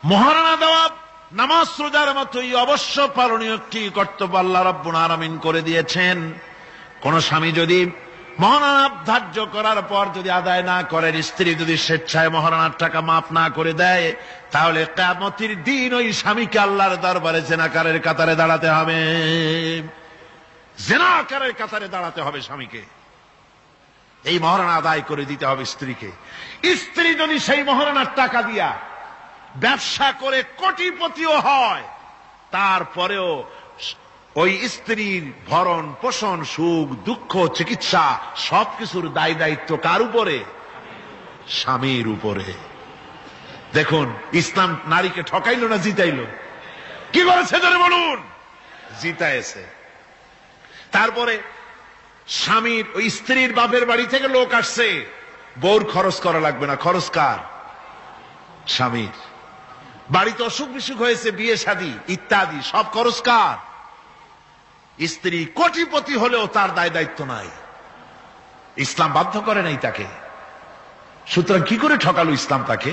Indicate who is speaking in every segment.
Speaker 1: মহারণা দেওয়া নামাজ রোজার মতোই অবশ্য পালনীয় একটি কর্তব্য আল্লাহ রাব্বুল আলামিন করে দিয়েছেন। কোন স্বামী যদি মহারণা ধার্য করার পর যদি আদায় না করেন, স্ত্রী যদি স্বেচ্ছায় মহারণার টাকা মাফ না করে দেয়, তাহলে কিয়ামতের দিন ওই স্বামীকে আল্লাহর দরবারে জিনাকারের কাতারে দাঁড়াতে হবে। জিনাকারের কাতারে দাঁড়াতে হবে স্বামীকে। এই মহারণা আদায় করে দিতে হবে স্ত্রীকে। স্ত্রী যদি সেই মহারণার টাকা দিয়া ব্যবসা করে কোটিপতিও হয়, তারপরেও ওই স্ত্রীর ভরণ পোষণ, সুখ দুঃখ, চিকিৎসা সবকিছুর দায় দায়িত্ব কার উপরে? স্বামীর উপরে। দেখুন, ইসলাম নারীকে ঠকাইলো না জিতাইলো? কি করেছে ধরে বলুন? জিতাইছে। তারপরে স্বামীর ওই স্ত্রীর বাপের বাড়ি থেকে লোক আসছে, বউর খরচ করা লাগবে না, খরচ কার? স্বামীর। বাড়িতে অসুখ বিসুখ হয়েছে, বিয়ে শাদী ইত্যাদি সব খরচ কার? স্ত্রী। কোটিপতি হলেও তার দায় দায়িত্ব নাই, ইসলাম বাধ্য করে নাই তাকে। সুতরাং কি করে ঠকালো ইসলাম তাকে?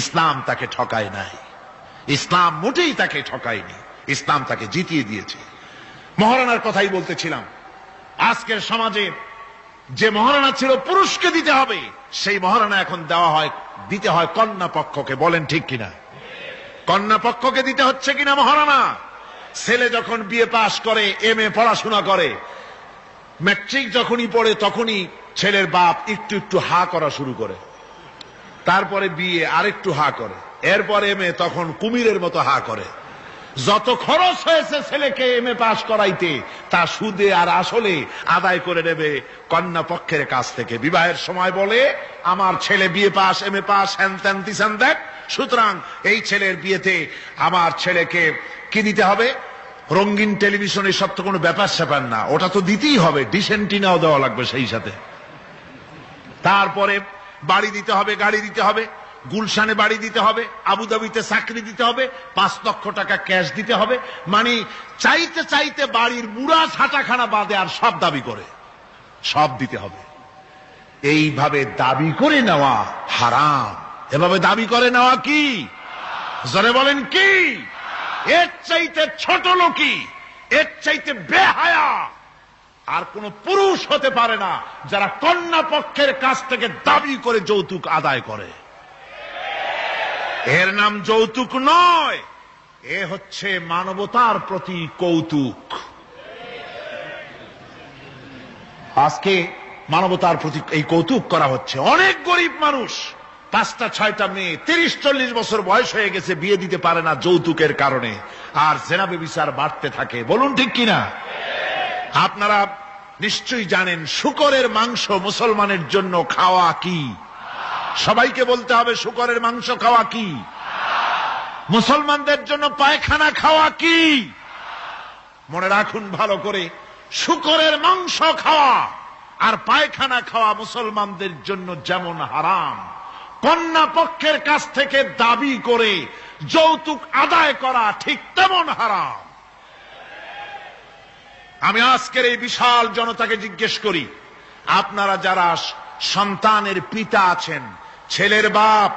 Speaker 1: ইসলাম তাকে ঠকায় নাই, ইসলাম মোটেই তাকে ঠকায়নি, ইসলাম তাকে জিতিয়ে দিয়েছে। মহারণার কথাই বলতেছিলাম। আজকের সমাজে যে মহারণা ছিল পুরুষকে দিতে হবে, সেই মহারণা এখন দিতে হয় কন্যা পক্ষকে। বলেন ঠিক কিনা? কন্যা পক্ষকে দিতে হচ্ছে কিনা মহারণা? ছেলে যখন বিএ পাশ করে, এমএ পড়াশোনা করে, ম্যাট্রিক যখনই পড়ে, তখনই ছেলের বাপ একটু একটু হা করা শুরু করে। তারপরে বিএ আরেকটু হা করে, এরপর এমএ, তখন কুমিরের মতো হা করে। যত খরচ হয়েছে ছেলেকে এমএ পাশ করাইতে, তা সুদে আর আসলে আদায় করে নেবে কন্যা পক্ষের কাছ থেকে। বিবাহের সময় বলে, আমার ছেলে বিএ পাস, এমএ পাস, হ্যান ত্যান দিশান দেখ, সুতরাং এই ছেলের বিয়েতে আমার ছেলেকে কি দিতে হবে? রঙিন টেলিভিশন, এসব তো কোনো ব্যাপার স্যাপার না, ওটা তো দিতেই হবে, ডিশ অ্যান্টিনাও দেওয়া লাগবে সেই সাথে। তারপরে বাড়ি দিতে হবে, গাড়ি দিতে হবে, গুলশানে বাড়ি দিতে হবে, আবুধাবিতে চাকরি দিতে হবে, 5 লক্ষ টাকা ক্যাশ দিতে হবে। মানে চাইতে চাইতে বাড়ির বুড়া ছাটাখানা বাদে আর সব দাবি করে, সব দিতে হবে। এইভাবে দাবি করে নেওয়া হারাম। এভাবে দাবি করে নেওয়া কি? জোরে বলেন কি? এর চাইতে ছোট লোকই, এর চাইতে বেহায়া আর কোন পুরুষ হতে পারে না, যারা কন্যা পক্ষের কাছ থেকে দাবি করে যৌতুক আদায় করে। এর নাম যৌতুক নয়, এ হচ্ছে মানবতার প্রতি কৌতুক। আজকে মানবতার প্রতি এই কৌতুক করা হচ্ছে। অনেক গরিব মানুষ, 5টা 6টা মেয়ে, 30-40 বছর বয়স হয়ে গেছে, বিয়ে দিতে পারে না যৌতুকের কারণে, আর জেনা ব্যভিচার বাড়তে থাকে। বলুন ঠিক কিনা? আপনারা নিশ্চয়ই জানেন শূকরের মাংস মুসলমানের জন্য খাওয়া কি? সবাইকে বলতে হবে, শূকরের মাংস খাওয়া কি? মুসলমানদের জন্য পায়খানা খাওয়া কি? মনে রাখুন ভালো করে, শূকরের মাংস খাওয়া আর পায়খানা খাওয়া মুসলমানদের জন্য যেমন হারাম, কন্যা পক্ষের কাছ থেকে দাবি করে যৌতুক আদায় করা ঠিক তেমন হারাম। আমি আজকের এই বিশাল জনতাকে জিজ্ঞেস করি, আপনারা যারা সন্তানের পিতা আছেন, ছেলের বাপ,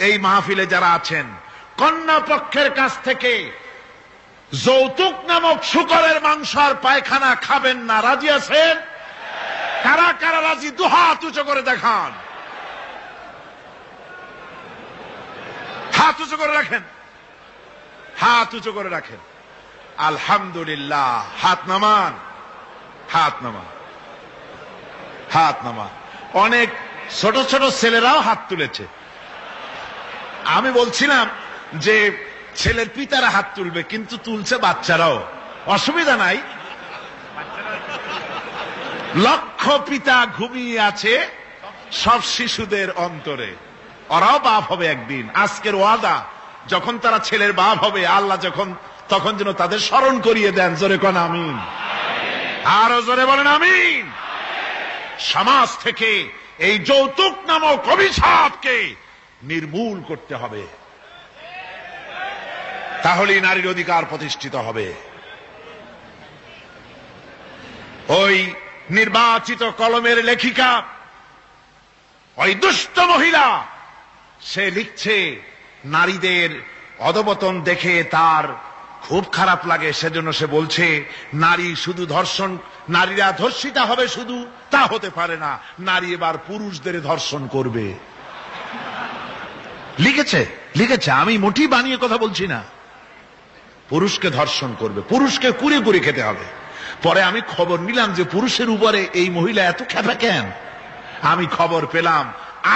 Speaker 1: এই মাহফিলে যারা আছেন, কন্যা পক্ষের কাছ থেকে যৌতুক নামক শূকরের মাংস আর পায়খানা খাবেন না, রাজি আছেন? কারা কারা রাজি? 2 হাত উঁচু করে দেখান। হাত উঁচু করে রাখেন, হাত উঁচু করে রাখেন। আলহামদুলিল্লাহ। হাত নামান, হাত নামান, হাত নামান। অনেক ছোট ছোট ছেলেরাও হাত তুলেছে। আমি বলছিলাম যে ছেলের পিতারা হাত তুলবে, কিন্তু তুলছে বাচ্চারাও, অসুবিধা নাই। লক্ষ পিতা ঘুমিয়ে আছে সব শিশুদের অন্তরে, ওরাও বাপ হবে একদিন। আজকের ওয়াদা, যখন তারা ছেলের বাপ হবে, আল্লাহ তখন যেন তাদের স্মরণ করিয়ে দেন। জোরে কোন আমিন, আরো জোরে বলেন আমিন। সমাজ থেকে এই যৌতুক নামক অভিশাপকে নির্মূল করতে হবে, তাহলেই নারীর অধিকার প্রতিষ্ঠিত হবে। ওই নির্বাচিত কলমের লেখিকা, ওই দুষ্ট মহিলা, সে লিখছে নারীদের অধপতন দেখে তার খুব খারাপ লাগে, সেজন্য সে বলছে নারী শুধু ধর্ষণ, নারীরা ধর্ষিতা হবে শুধু তা হতে পারে না, নারী এবার পুরুষদের ধর্ষণ করবে। লিখেছে লিখেছে, আমি মোটেই বানিয়ে কথা বলছি না। পুরুষকে ধর্ষণ করবে, পুরুষকে কুড়ে কুড়ে খেতে হবে। পরে আমি খবর নিলাম যে পুরুষের উপরে এই মহিলা এত খেপা কেন। আমি খবর পেলাম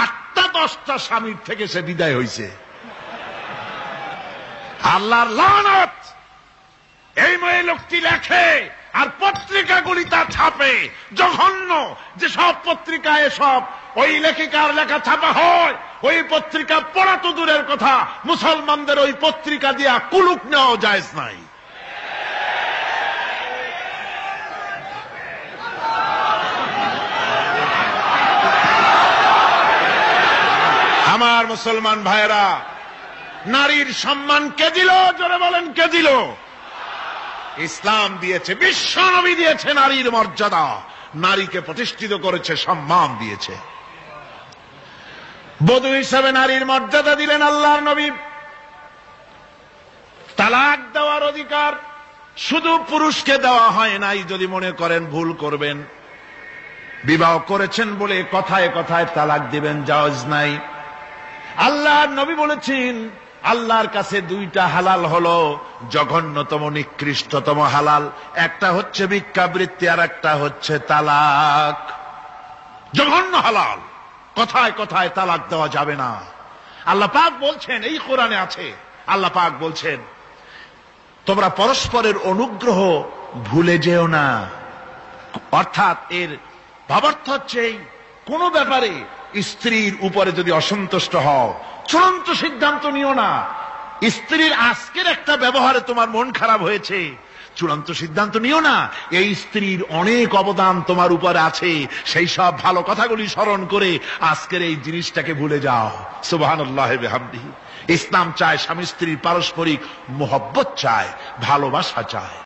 Speaker 1: 8টা-10টা স্বামীর থেকে সে বিদায় হয়েছে। আল্লাহর লানত! এই মেয়ে লোকটি লেখে আর পত্রিকাগুলি তা ছাপে, জঘন্য যে সব পত্রিকায় সব ওই লেখিকার লেখা ছাপা হয়, ওই পত্রিকা পড়া তো দূরের কথা, মুসলমানদের ওই পত্রিকা দিয়া কুলুক নেওয়া জায়েজ নাই। আমার মুসলমান ভাইয়েরা, নারীর সম্মান কে দিল? জোরে বলেন, কে দিল? ইসলাম দিয়েছে, বিশ্ব নবী দিয়েছে নারীর মর্যাদা, নারীকে প্রতিষ্ঠিত করেছে, সম্মান দিয়েছে। বধূ হিসাবে নারীর মর্যাদা দিলেন আল্লাহর নবী। তালাক দেওয়ার অধিকার শুধু পুরুষকে দেওয়া হয় নাই। যদি মনে করেন ভুল করবেন, বিবাহ করেছেন বলে কথায় কথায় তালাক দিবেন, জায়েজ নাই। আল্লাহর নবী বলেছেন আল্লাহর কাছে 2টা হালাল হলো, জঘন্যতম নিকৃষ্টতম হালাল। একটা হচ্ছে ভিক্ষাবৃত্তি আর একটা হচ্ছে তালাক। জঘন্য হালাল, কথায় কথায় তালাক দেওয়া যাবে না। আল্লাহ পাক বলছেন, এই কোরআনে আছে, আল্লাহ পাক বলছেন তোমরা পরস্পরের অনুগ্রহ ভুলে যেও না। অর্থাৎ এর ভাবার্থ হচ্ছে কোন ব্যাপারে স্ত্রীর উপরে যদি অসন্তুষ্ট হও, চূড়ান্ত সিদ্ধান্ত নিও না। স্ত্রীর আজকের একটা ব্যবহারে তোমার মন খারাপ হয়েছে, চূড়ান্ত সিদ্ধান্ত নিও না। এই স্ত্রীর অনেক অবদান তোমার উপরে আছে, সেই সব ভালো কথাগুলি স্মরণ করে আজকের এই জিনিসটাকে ভুলে যাও। সুবহানাল্লাহ বিহামদিহি। ইসলাম চায় স্বামী স্ত্রীর পারস্পরিক মোহব্বত চায়, ভালোবাসা চায়।